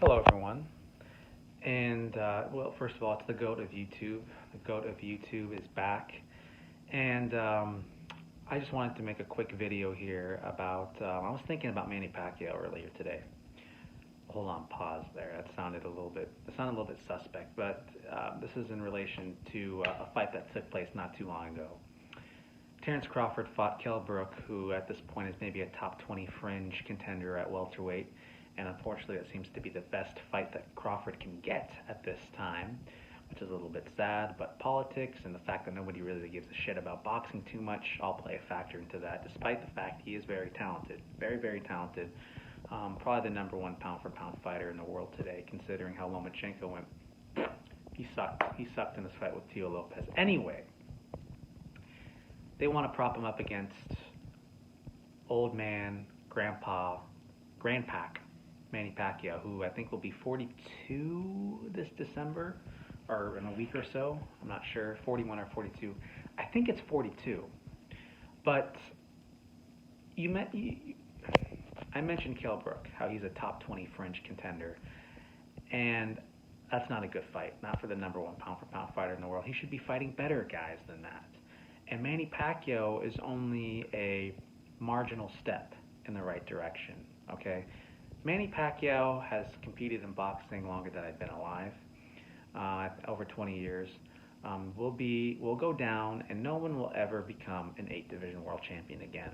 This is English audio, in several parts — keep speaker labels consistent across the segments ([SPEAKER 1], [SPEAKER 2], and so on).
[SPEAKER 1] Hello, everyone. And, well, first of all, it's the GOAT of YouTube. The GOAT of YouTube is back. And I just wanted to make a quick video here about. I was thinking about Manny Pacquiao earlier today. Hold on, pause there. That sounded a little bit. It sounded a little bit suspect, but this is in relation to a fight that took place not too long ago. Terence Crawford fought Kell Brook, who at this point is maybe a top 20 fringe contender at welterweight, and unfortunately, that seems to be the best fight that Crawford can get at this time, which is a little bit sad. But politics and the fact that nobody really gives a shit about boxing too much all play a factor into that, despite the fact he is very talented, very, very talented. Probably the number one pound for pound fighter in the world today, considering how Lomachenko went. He sucked. He sucked in this fight with Tio Lopez. Anyway, they want to prop him up against old man, grandpack, Manny Pacquiao, who I think will be 42 this December, or in a week or so. I'm not sure, 41 or 42. I think it's 42. But I mentioned Kell Brook, how he's a top 20 fringe contender, and that's not a good fight. Not for the number one pound for pound fighter in the world. He should be fighting better guys than that. And Manny Pacquiao is only a marginal step in the right direction. Okay, Manny Pacquiao has competed in boxing longer than I've been alive, over 20 years. We'll go down, and no one will ever become an 8 division world champion again.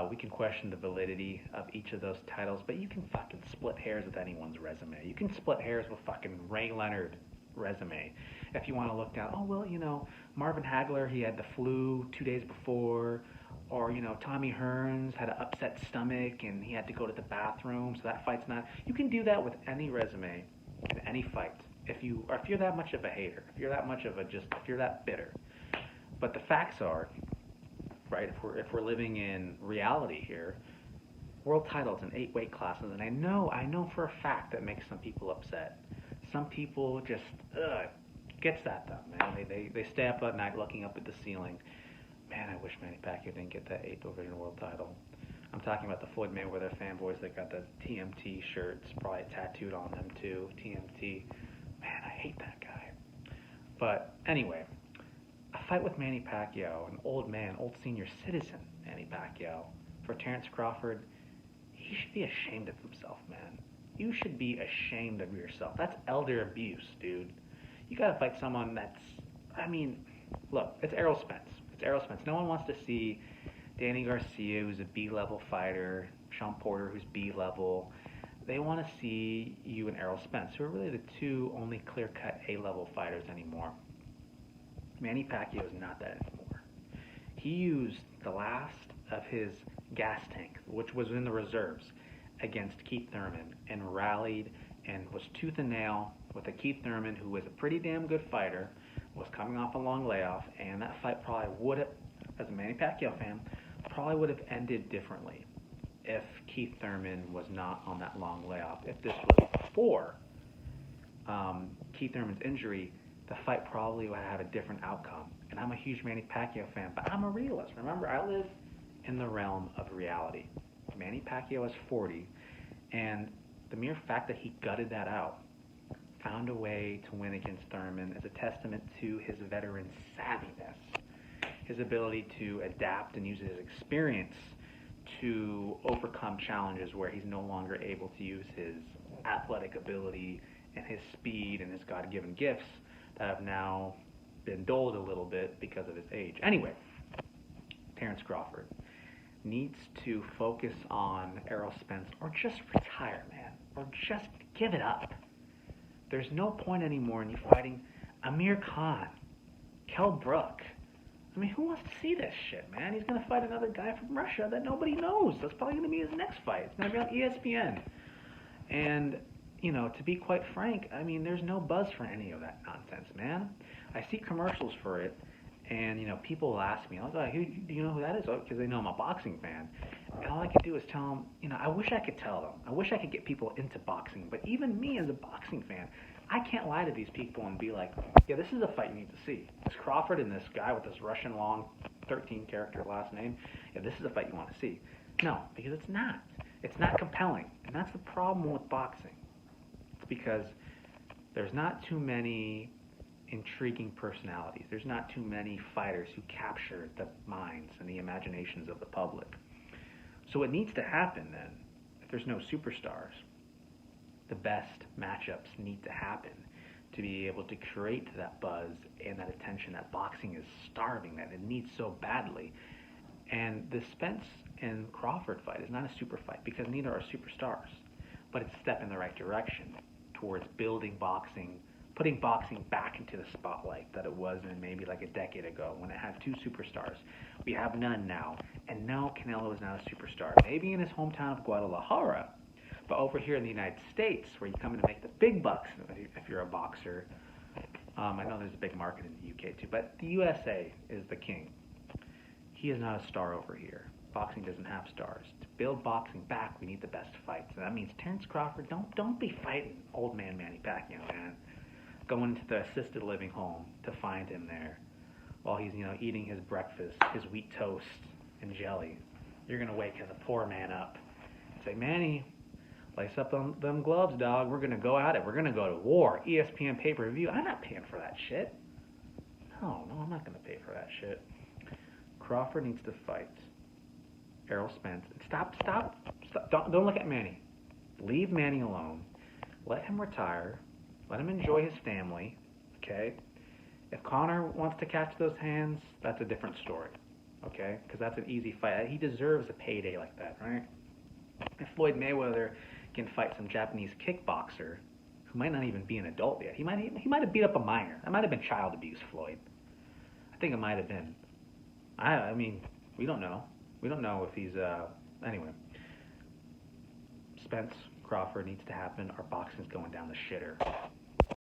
[SPEAKER 1] We can question the validity of each of those titles, but you can fucking split hairs with anyone's resume. You can split hairs with fucking Ray Leonard's resume. If you want to look down, oh, well, Marvin Hagler, he had the flu 2 days before, or, Tommy Hearns had an upset stomach and he had to go to the bathroom, so that fight's not. You can do that with any resume in any fight. If you're that much of a hater, if you're that bitter. But the facts are, right? If we're living in reality here, world titles in 8 weight classes, and I know for a fact that makes some people upset. Some people just gets at them, man. They stay up at night looking up at the ceiling. Man, I wish Manny Pacquiao didn't get that 8th division world title. I'm talking about the Floyd Mayweather fanboys that got the TMT shirts probably tattooed on them too. TMT. Man, I hate that guy. But anyway, a fight with Manny Pacquiao, an old man, old senior citizen Manny Pacquiao, for Terence Crawford, he should be ashamed of himself, man. You should be ashamed of yourself. That's elder abuse, dude. You gotta fight someone look, it's Errol Spence. It's Errol Spence. No one wants to see Danny Garcia, who's a B-level fighter, Sean Porter, who's B-level. They want to see you and Errol Spence, who are really the two only clear-cut A-level fighters anymore. Manny Pacquiao is not that anymore. He used the last of his gas tank, which was in the reserves, against Keith Thurman, and rallied and was tooth and nail with a Keith Thurman who was a pretty damn good fighter, was coming off a long layoff, and that fight probably would have, as a Manny Pacquiao fan, probably would have ended differently if Keith Thurman was not on that long layoff. If this was before Keith Thurman's injury, the fight probably would have a different outcome. And I'm a huge Manny Pacquiao fan, but I'm a realist. Remember, I live in the realm of reality. Manny Pacquiao is 40, and the mere fact that he gutted that out, found a way to win against Thurman, is a testament to his veteran savviness, his ability to adapt and use his experience to overcome challenges where he's no longer able to use his athletic ability and his speed and his God-given gifts that have now been dulled a little bit because of his age. Anyway, Terence Crawford needs to focus on Errol Spence, or just retire, man, or just give it up. There's no point anymore in you fighting Amir Khan, Kell Brook. I mean, who wants to see this shit, man? He's going to fight another guy from Russia that nobody knows. That's probably going to be his next fight. It's going to be on ESPN. And, to be quite frank, I mean, there's no buzz for any of that nonsense, man. I see commercials for it, and, people will ask me, I was like, do you know who that is? Because they know I'm a boxing fan. And all I can do is tell them, I wish I could tell them. I wish I could get people into boxing. But even me as a boxing fan, I can't lie to these people and be like, yeah, this is a fight you need to see. This Crawford and this guy with this Russian long 13-character last name, yeah, this is a fight you want to see. No, because it's not. It's not compelling. And that's the problem with boxing. because there's not too many intriguing personalities. There's not too many fighters who capture the minds and the imaginations of the public. So what needs to happen then, if there's no superstars, the best matchups need to happen to be able to create that buzz and that attention that boxing is starving, that it needs so badly. And the Spence and Crawford fight is not a super fight because neither are superstars, but it's a step in the right direction towards building boxing, putting boxing back into the spotlight that it was in maybe like a decade ago when it had two superstars. We have none now, and no, Canelo is not a superstar. Maybe in his hometown of Guadalajara, but over here in the United States, where you come in to make the big bucks if you're a boxer, I know there's a big market in the UK too, but the USA is the king. He is not a star over here. Boxing doesn't have stars. To build boxing back, we need the best fights. And that means Terence Crawford, don't be fighting old man Manny Pacquiao, man. Going into the assisted living home to find him there while he's, eating his breakfast, his wheat toast and jelly. You're gonna wake the poor man up and say, Manny, lace up them gloves, dog. We're gonna go at it. We're gonna go to war. ESPN pay-per-view. I'm not paying for that shit. No, I'm not gonna pay for that shit. Crawford needs to fight Errol Spence. Stop. Don't look at Manny. Leave Manny alone. Let him retire. Let him enjoy his family. Okay? If Conor wants to catch those hands, that's a different story. Okay? Because that's an easy fight. He deserves a payday like that, right? If Floyd Mayweather can fight some Japanese kickboxer who might not even be an adult yet, he might have beat up a minor. That might have been child abuse, Floyd. I think it might have been. I mean, we don't know. We don't know if he's, anyway. Spence, Crawford needs to happen. Our boxing's going down the shitter.